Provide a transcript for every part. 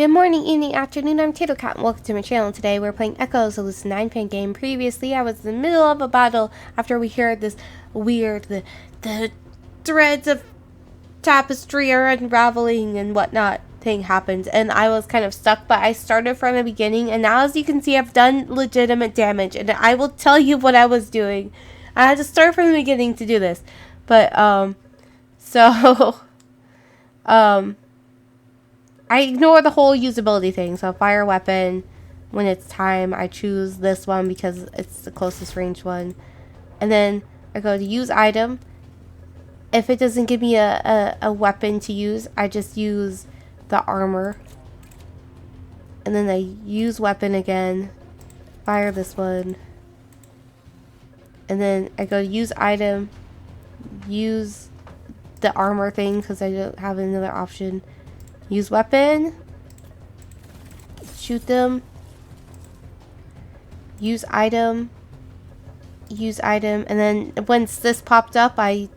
Good morning, evening, afternoon, I'm Tatocat and welcome to my channel. Today we're playing Echoes, a Lucid9 Fangame. Previously, I was in the middle of a battle after we heard this weird, the threads of tapestry are unraveling and whatnot thing happened. And I was kind of stuck, but I started from the beginning. And now as you can see, I've done legitimate damage. And I will tell you what I was doing. I had to start from the beginning to do this. But, I ignore the whole usability thing. So fire weapon, when it's time, I choose this one because it's the closest range one. And then I go to use item. If it doesn't give me a weapon to use, I just use the armor. And then I use weapon again. Fire this one. And then I go to use item. Use the armor thing because I don't have another option. Use weapon. Shoot them. Use item. Use item. And then once this popped up, I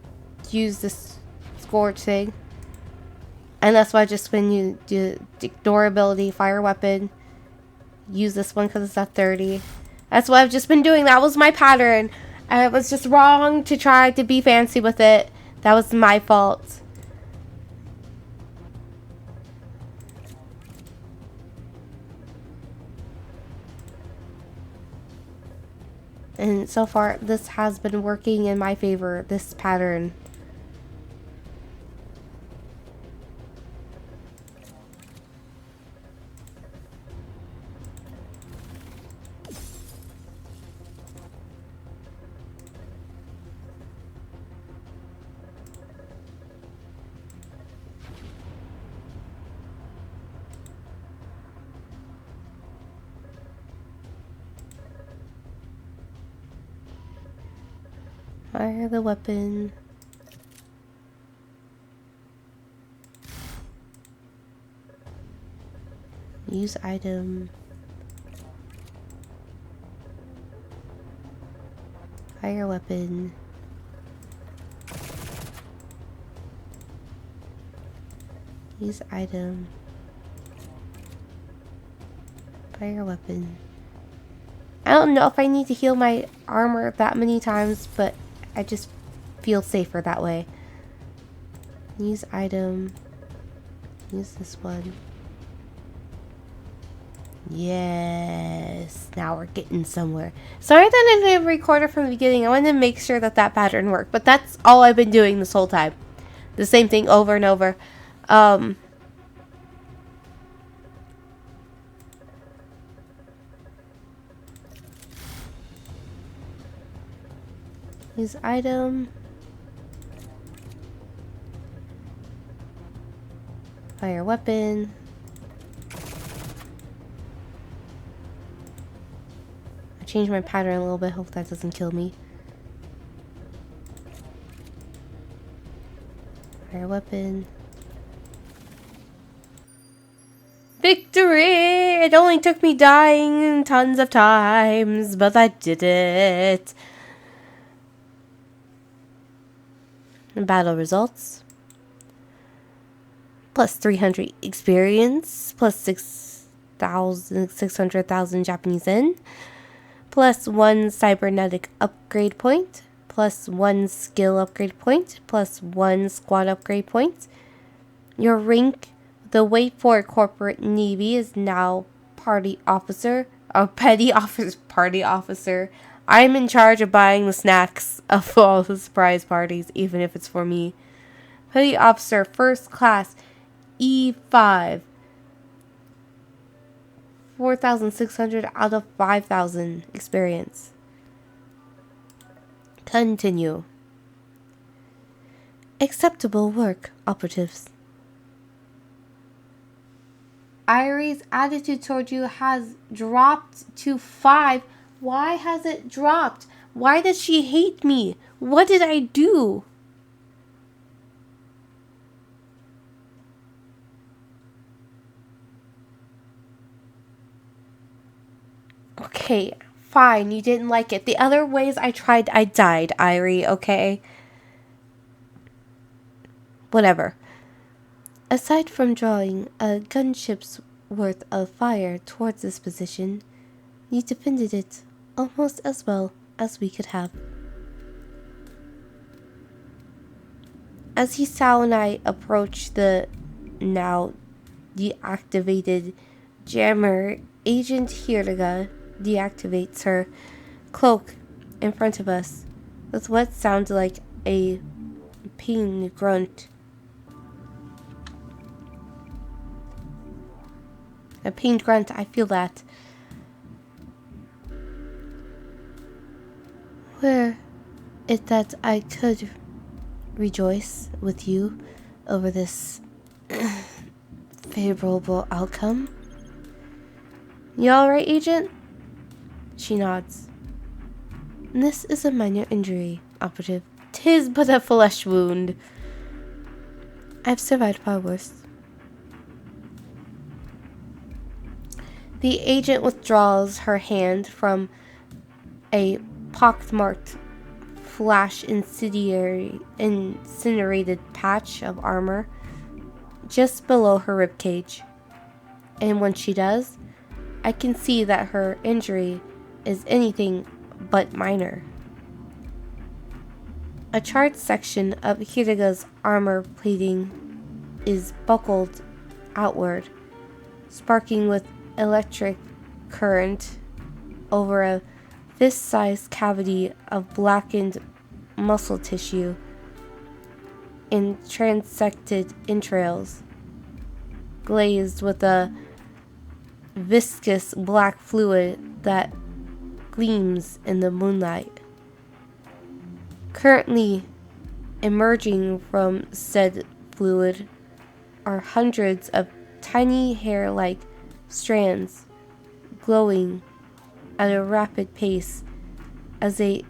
use this scorch thing. And that's why just when you do ignore ability, fire weapon, use this one because it's at 30. That's what I've just been doing. That was my pattern. I was just wrong to try to be fancy with it. That was my fault. And so far, this has been working in my favor, this pattern. Fire the weapon. Use item. Fire weapon. Use item. Fire weapon. I don't know if I need to heal my armor that many times, but I just feel safer that way. Use item. Use this one. Yes. Now we're getting somewhere. Sorry that I didn't record it from the beginning. I wanted to make sure that that pattern worked. But that's all I've been doing this whole time. The same thing over and over. Use item. Fire weapon. I changed my pattern a little bit. Hope that doesn't kill me. Fire weapon. Victory! It only took me dying tons of times, but I did it. Battle results. Plus 300 experience. Plus 600,000 Japanese yen. Plus 1 cybernetic upgrade point. Plus 1 skill upgrade point. Plus 1 squad upgrade point. Your rank, the wait for corporate navy, is now party officer. Or petty officer. Party officer. I'm in charge of buying the snacks of all the surprise parties, even if it's for me. Petty officer, first class, E5. 4,600 out of 5,000 experience. Continue. Acceptable work, operatives. Irie's attitude toward you has dropped to 5. Why has it dropped? Why does she hate me? What did I do? Okay, fine, you didn't like it. The other ways I tried, I died, Irie, okay? Whatever. Aside from drawing, gunship's worth of fire towards this position, you defended it almost as well as we could have. As Hisao and I approach the now deactivated jammer, Agent Hirga deactivates her cloak in front of us with what sounds like a pained grunt. A pained grunt, I feel that. Were it that I could rejoice with you over this favorable outcome. You alright, Agent? She nods. This is a minor injury, Operative. 'Tis but a flesh wound. I've survived far worse. The agent withdraws her hand from a pockmarked flash incendiated patch of armor just below her ribcage. And when she does, I can see that her injury is anything but minor. A charred section of Hiriga's armor plating is buckled outward, sparking with electric current over a fist-sized cavity of blackened muscle tissue and transected entrails, glazed with a viscous black fluid that gleams in the moonlight. Currently emerging from said fluid are hundreds of tiny hair-like strands glowing at a rapid pace as they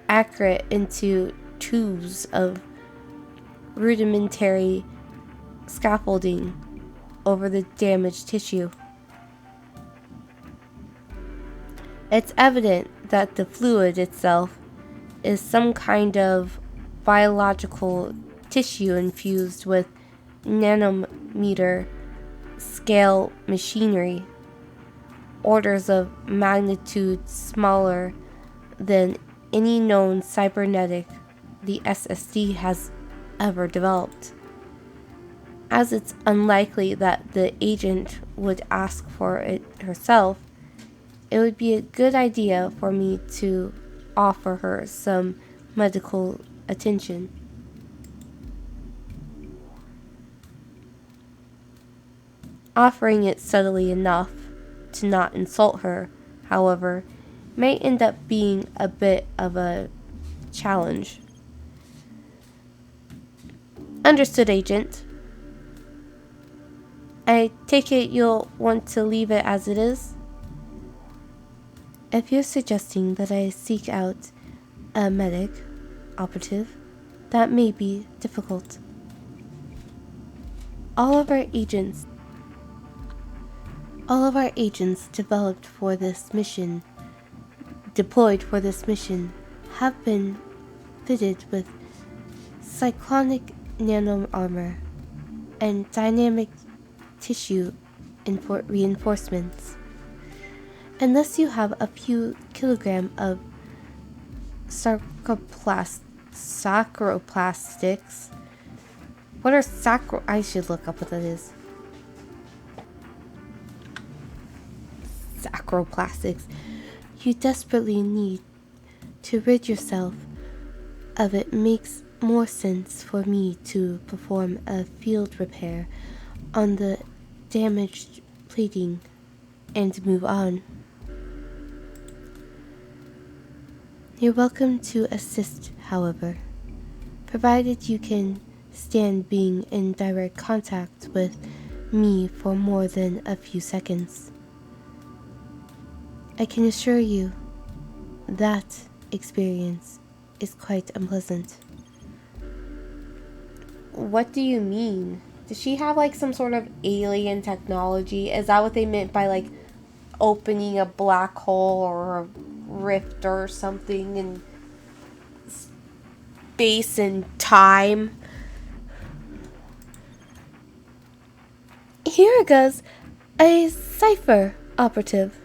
accrete into tubes of rudimentary scaffolding over the damaged tissue. It's evident that the fluid itself is some kind of biological tissue infused with nanometer scale machinery, orders of magnitude smaller than any known cybernetic the SSD has ever developed. As it's unlikely that the agent would ask for it herself, it would be a good idea for me to offer her some medical attention. Offering it subtly enough to not insult her, however, may end up being a bit of a challenge. Understood, Agent. I take it you'll want to leave it as it is? If you're suggesting that I seek out a medic, Operative, that may be difficult. All of our agents deployed for this mission, have been fitted with cyclonic nano armor and dynamic tissue reinforcements. Unless you have a few kilograms of sacroplastics. What are I should look up what that is. Sacroplastics. You desperately need to rid yourself of it. Makes more sense for me to perform a field repair on the damaged plating and move on. You're welcome to assist, however, provided you can stand being in direct contact with me for more than a few seconds. I can assure you that experience is quite unpleasant. What do you mean? Does she have like some sort of alien technology? Is that what they meant by like opening a black hole or a rift or something in space and time? Hiraga's a cipher operative.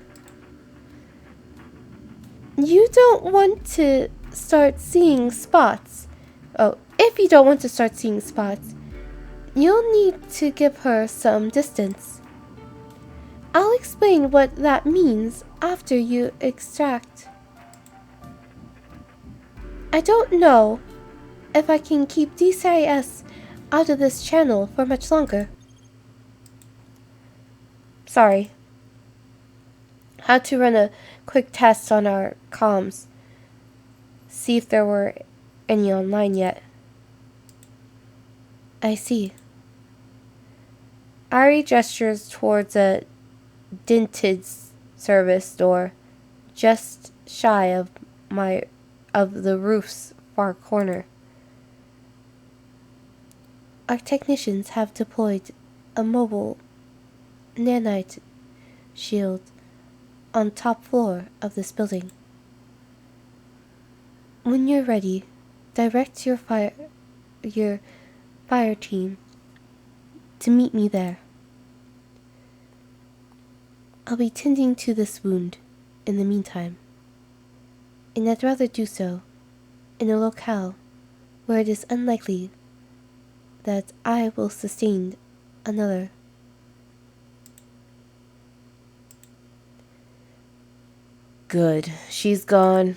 You don't want to start seeing spots. Oh, if you don't want to start seeing spots, you'll need to give her some distance. I'll explain what that means after you extract. I don't know if I can keep DCIS out of this channel for much longer. Sorry. Had to run a quick test on our comms. See if there were any online yet. I see. Ari gestures towards a dinted service door just shy of the roof's far corner. Our technicians have deployed a mobile nanite shield on top floor of this building. When you're ready, direct your fire team to meet me there. I'll be tending to this wound in the meantime, and I'd rather do so in a locale where it is unlikely that I will sustain another. Good, she's gone.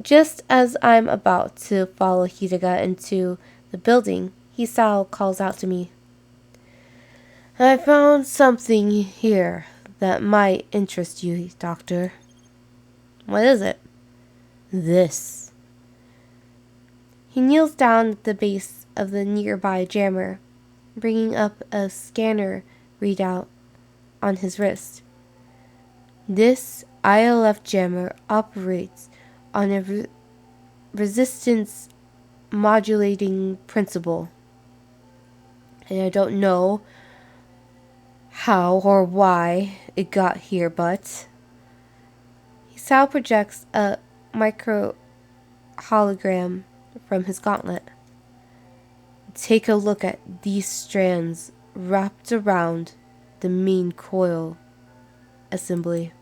Just as I'm about to follow Hiraga into the building, Hisao calls out to me. I found something here that might interest you, Doctor. What is it? This. He kneels down at the base of the nearby jammer, bringing up a scanner readout on his wrist. This ILF jammer operates on a resistance modulating principle. And I don't know how or why it got here, but Hisao projects a micro hologram from his gauntlet. Take a look at these strands wrapped around the main coil assembly.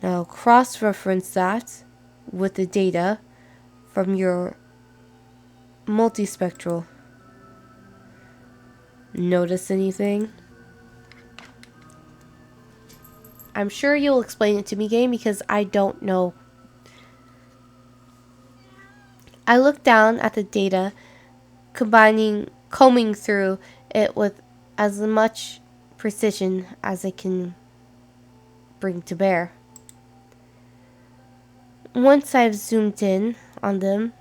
Now cross-reference that with the data from your multispectral. Notice anything? I'm sure you'll explain it to me, game, because I don't know. I look down at the data, combing through it with as much precision as I can bring to bear. Once I've zoomed in on them,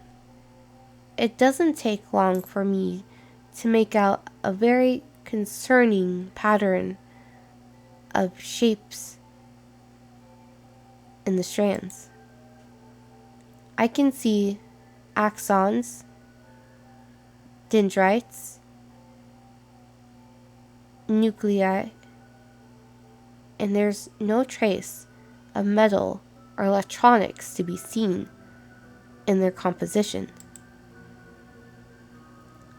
it doesn't take long for me to make out a very concerning pattern of shapes in the strands. I can see axons, dendrites, nuclei, and there's no trace of metal or electronics to be seen in their composition.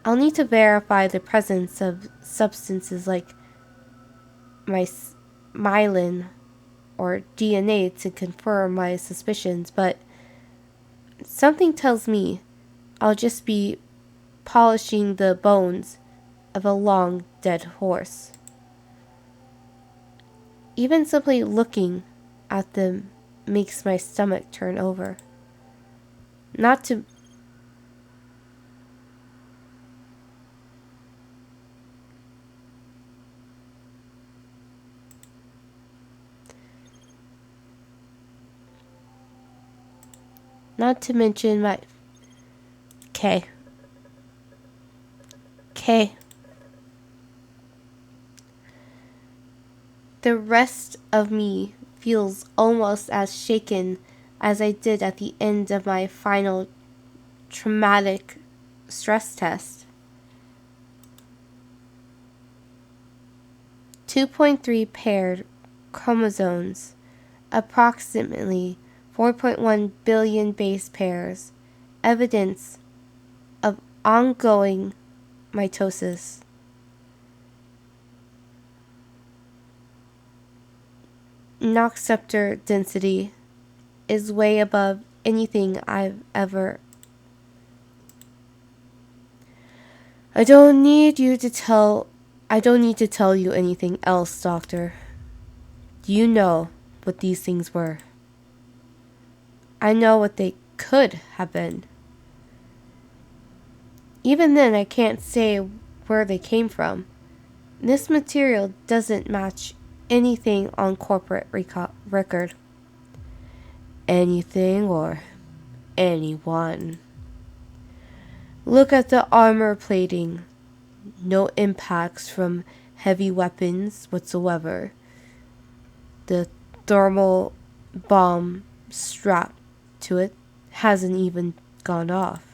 I'll need to verify the presence of substances like myelin or DNA to confirm my suspicions, but something tells me I'll just be polishing the bones of a long dead horse. Even simply looking at them makes my stomach turn over. Not to mention my K. The rest of me feels almost as shaken as I did at the end of my final traumatic stress test. 2.3 paired chromosomes, approximately 4.1 billion base pairs, evidence of ongoing mitosis. Nocceptor density is way above anything I've ever. I don't need to tell you anything else, Doctor. You know what these things were. I know what they could have been. Even then, I can't say where they came from. This material doesn't match anything on corporate record. Anything or anyone. Look at the armor plating. No impacts from heavy weapons whatsoever. The thermal bomb strapped to it hasn't even gone off.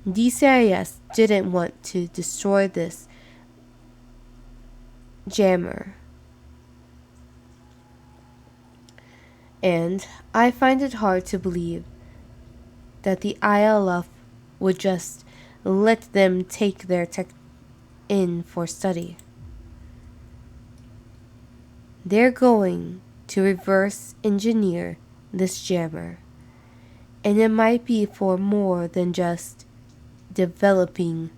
DCIS didn't want to destroy this jammer. And I find it hard to believe that the ILF would just let them take their tech in for study. They're going to reverse engineer this jammer, and it might be for more than just developing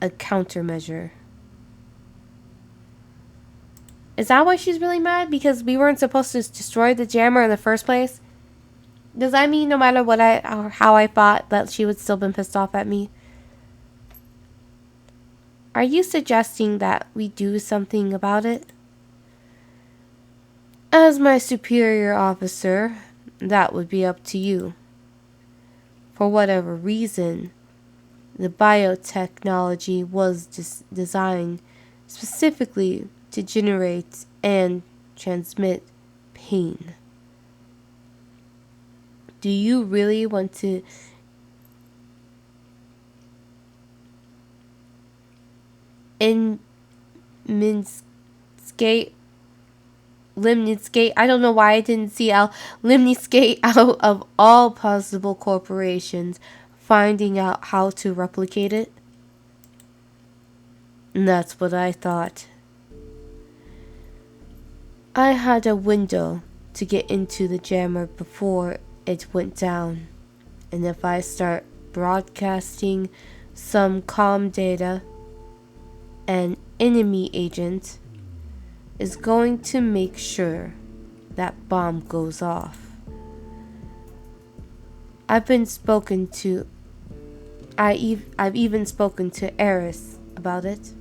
a countermeasure. Is that why she's really mad? Because we weren't supposed to destroy the jammer in the first place? Does that mean no matter what or how I fought, that she would still been pissed off at me? Are you suggesting that we do something about it? As my superior officer, that would be up to you. For whatever reason, the biotechnology was designed specifically to generate and transmit pain. Do you really want to limniscate? I don't know why I didn't see limniscate out of all possible corporations, finding out how to replicate it? And that's what I thought. I had a window to get into the jammer before it went down. And if I start broadcasting some comm data, an enemy agent is going to make sure that bomb goes off. I've even spoken to Eris about it.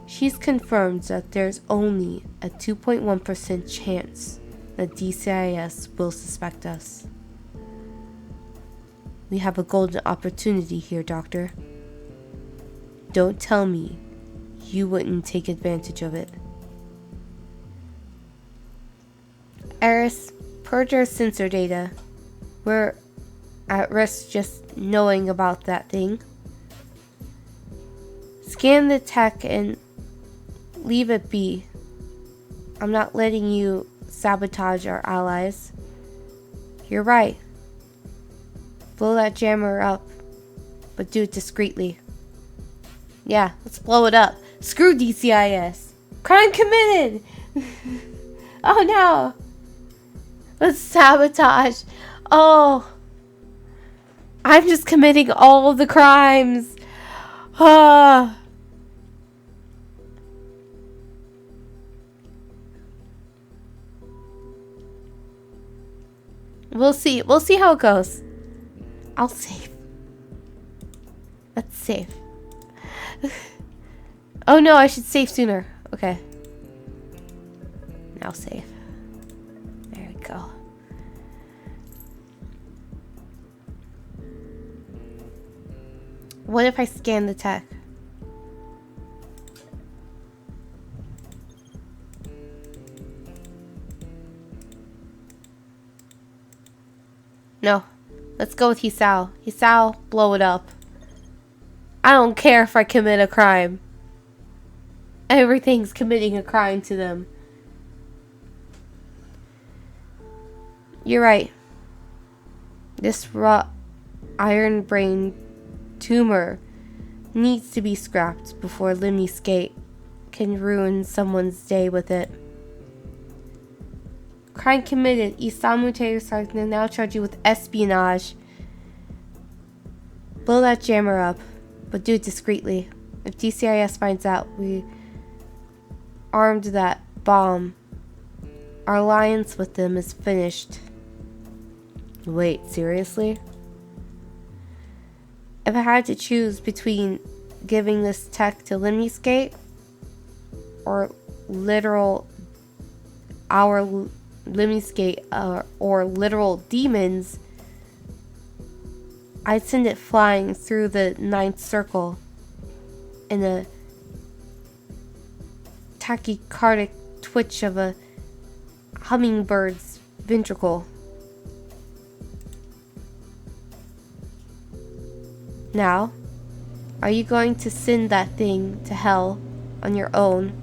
She's confirmed that there's only a 2.1% chance that DCIS will suspect us. We have a golden opportunity here, Doctor. Don't tell me you wouldn't take advantage of it. Eris, purge our sensor data. We're at risk just knowing about that thing. Scan the tech and leave it be. I'm not letting you sabotage our allies. You're right. Blow that jammer up, but do it discreetly. Yeah, let's blow it up. Screw DCIS. Crime committed! Oh no! Let's sabotage. Oh! I'm just committing all of the crimes. Ah! We'll see. We'll see how it goes. I'll save. Let's save. Oh no, I should save sooner. Okay. Now save. There we go. What if I scan the tech? No. Let's go with Hisao. Hisao, blow it up. I don't care if I commit a crime. Everything's committing a crime to them. You're right. This raw iron brain tumor needs to be scrapped before Limmy Skate can ruin someone's day with it. Crime committed. Isamu Terusak can now charge you with espionage. Blow that jammer up, but do it discreetly. If DCIS finds out we armed that bomb, our alliance with them is finished. Wait, seriously? If I had to choose between giving this tech to Limmy Skate or our Limmy Skate or literal demons, I'd send it flying through the ninth circle in a tachycardic twitch of a hummingbird's ventricle. Now, are you going to send that thing to hell on your own,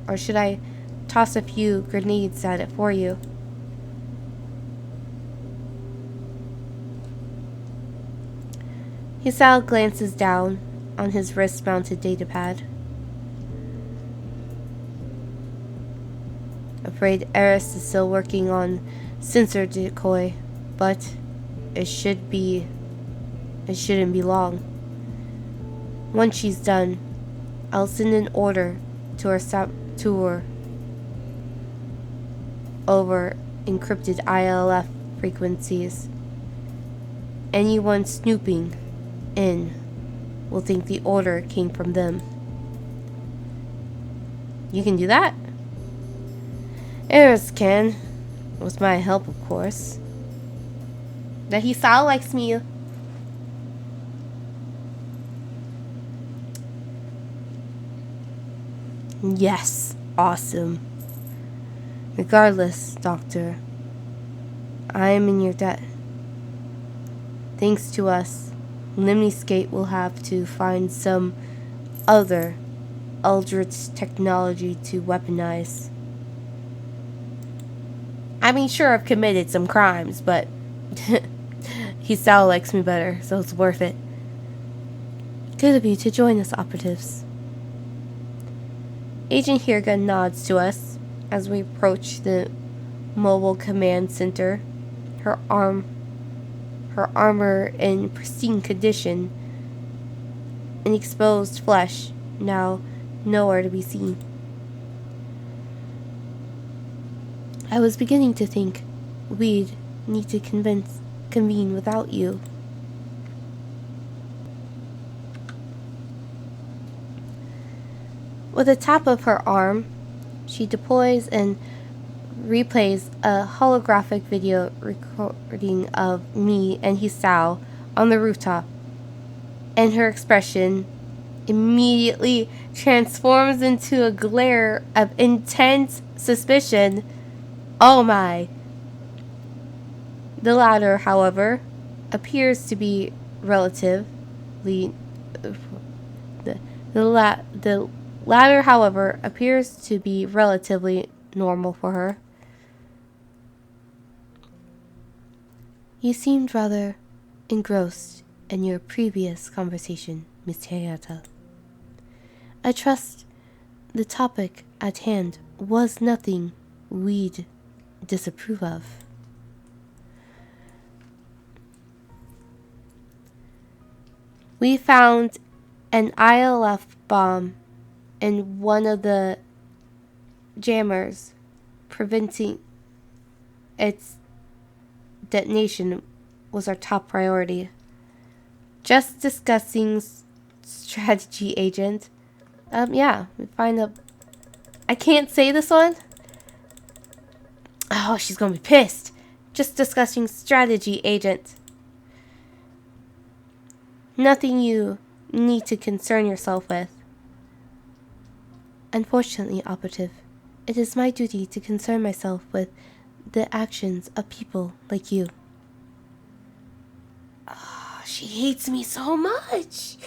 or should I toss a few grenades at it for you? Hisao glances down on his wrist-mounted datapad. Afraid Eris is still working on sensor decoy, but it shouldn't be long. Once she's done, I'll send an order to her tour over encrypted ILF frequencies. Anyone snooping in will think the order came from them. You can do that? Eris can, with my help, of course. That Hisao likes me. Yes, awesome. Regardless, Doctor, I am in your debt. Thanks to us, Limny Skate will have to find some other eldritch technology to weaponize. I mean, sure, I've committed some crimes, but Hisao likes me better, so it's worth it. Good of you to join us, operatives. Agent Hirga nods to us as we approach the mobile command center. Her armor in pristine condition, and exposed flesh now nowhere to be seen. I was beginning to think we'd need to convene without you. With a tap of her arm, she deploys and replays a holographic video recording of me and Hisao on the rooftop, and her expression immediately transforms into a glare of intense suspicion. Oh my! The latter, however, appears to be relatively... The latter, however, appears to be relatively normal for her. You seemed rather engrossed in your previous conversation, Miss Hayata. I trust the topic at hand was nothing we'd disapprove of. We found an ILF bomb in one of the jammers, preventing its detonation was our top priority. Just discussing strategy, Agent. Yeah, we find a... I can't say this one. Oh, she's gonna be pissed. Just discussing strategy, Agent. Nothing you need to concern yourself with. Unfortunately, Operative, it is my duty to concern myself with the actions of people like you. Oh, she hates me so much.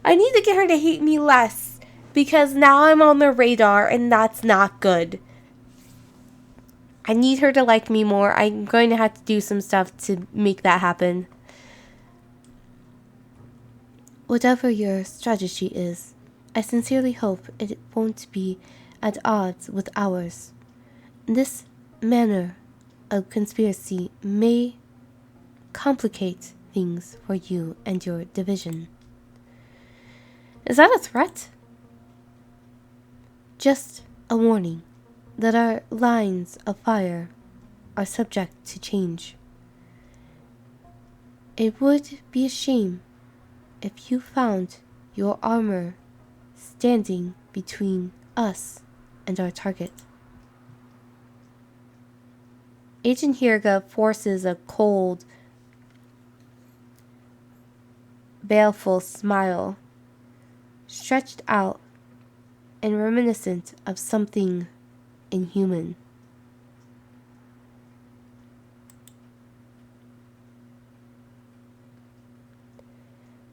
I need to get her to hate me less, because now I'm on the radar and that's not good. I need her to like me more. I'm going to have to do some stuff to make that happen. Whatever your strategy is, I sincerely hope it won't be at odds with ours. This manner of conspiracy may complicate things for you and your division. Is that a threat? Just a warning that our lines of fire are subject to change. It would be a shame if you found your armor standing between us and our target. Agent Hirga forces a cold, baleful smile, stretched out and reminiscent of something inhuman.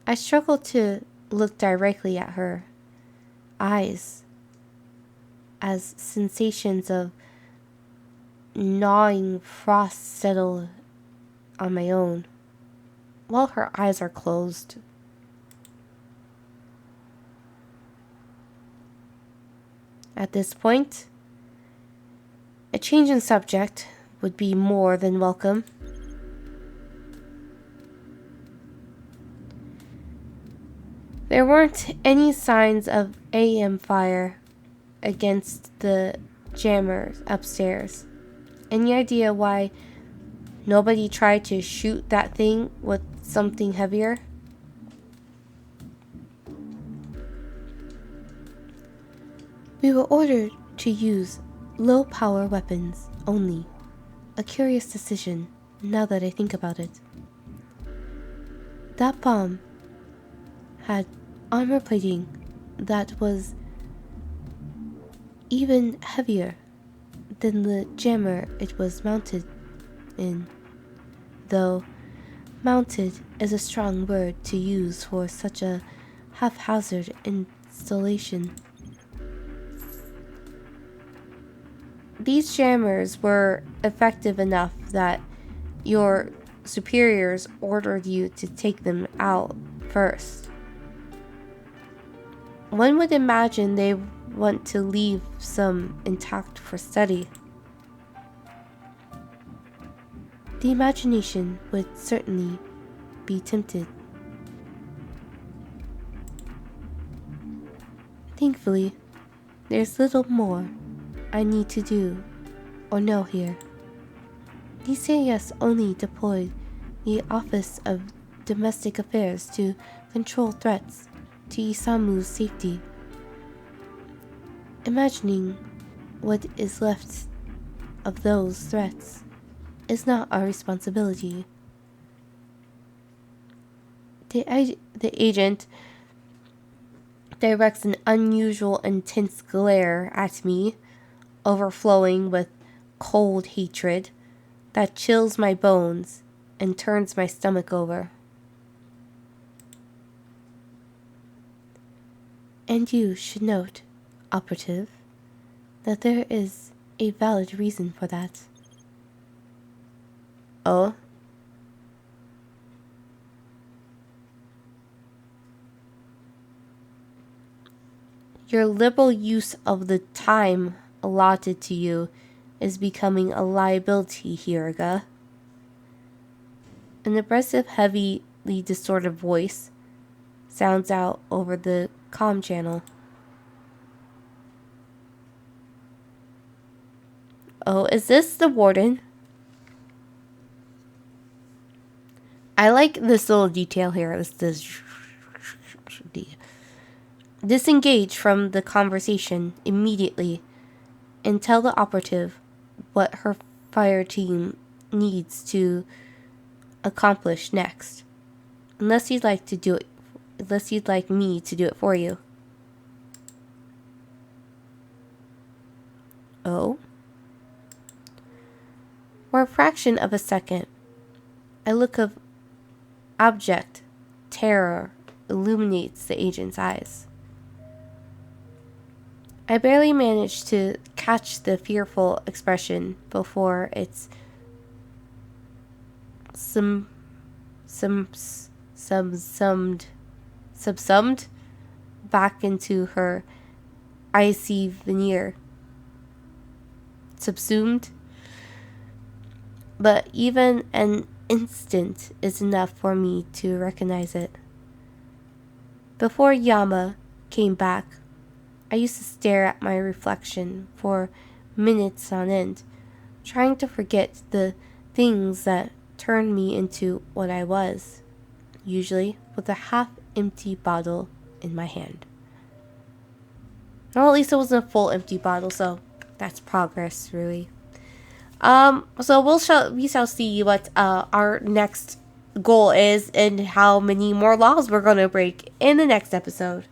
I struggle to look directly at her eyes as sensations of gnawing frost settle on my own, while her eyes are closed. At this point, a change in subject would be more than welcome. There weren't any signs of AM fire against the jammers upstairs. Any idea why nobody tried to shoot that thing with something heavier? We were ordered to use low-power weapons only. A curious decision, now that I think about it. That bomb had armor plating that was even heavier than the jammer it was mounted in, though mounted is a strong word to use for such a haphazard installation. These jammers were effective enough that your superiors ordered you to take them out first. One would imagine they want to leave some intact for study. The imagination would certainly be tempted. Thankfully, there's little more I need to do or know here. DCIS only deployed the Office of Domestic Affairs to control threats to Isamu's safety. Imagining what is left of those threats is not our responsibility. The agent directs an unusual intense glare at me, overflowing with cold hatred that chills my bones and turns my stomach over. And you should note, operative, that there is a valid reason for that. Oh? Your liberal use of the time allotted to you is becoming a liability, Hirga. An aggressive, heavily distorted voice sounds out over the comm channel. Oh, is this the warden? I like this little detail here. This disengage from the conversation immediately and tell the operative what her fire team needs to accomplish next. Unless you'd like me to do it for you. Oh? For a fraction of a second, a look of abject terror illuminates the agent's eyes. I barely managed to catch the fearful expression before it's subsumed subsumed back into her icy veneer. Subsumed. But even an instant is enough for me to recognize it. Before Yama came back, I used to stare at my reflection for minutes on end, trying to forget the things that turned me into what I was, usually with a half-empty bottle in my hand. Well, at least it wasn't a full empty bottle, so that's progress, really. So we shall see what our next goal is and how many more laws we're gonna break in the next episode.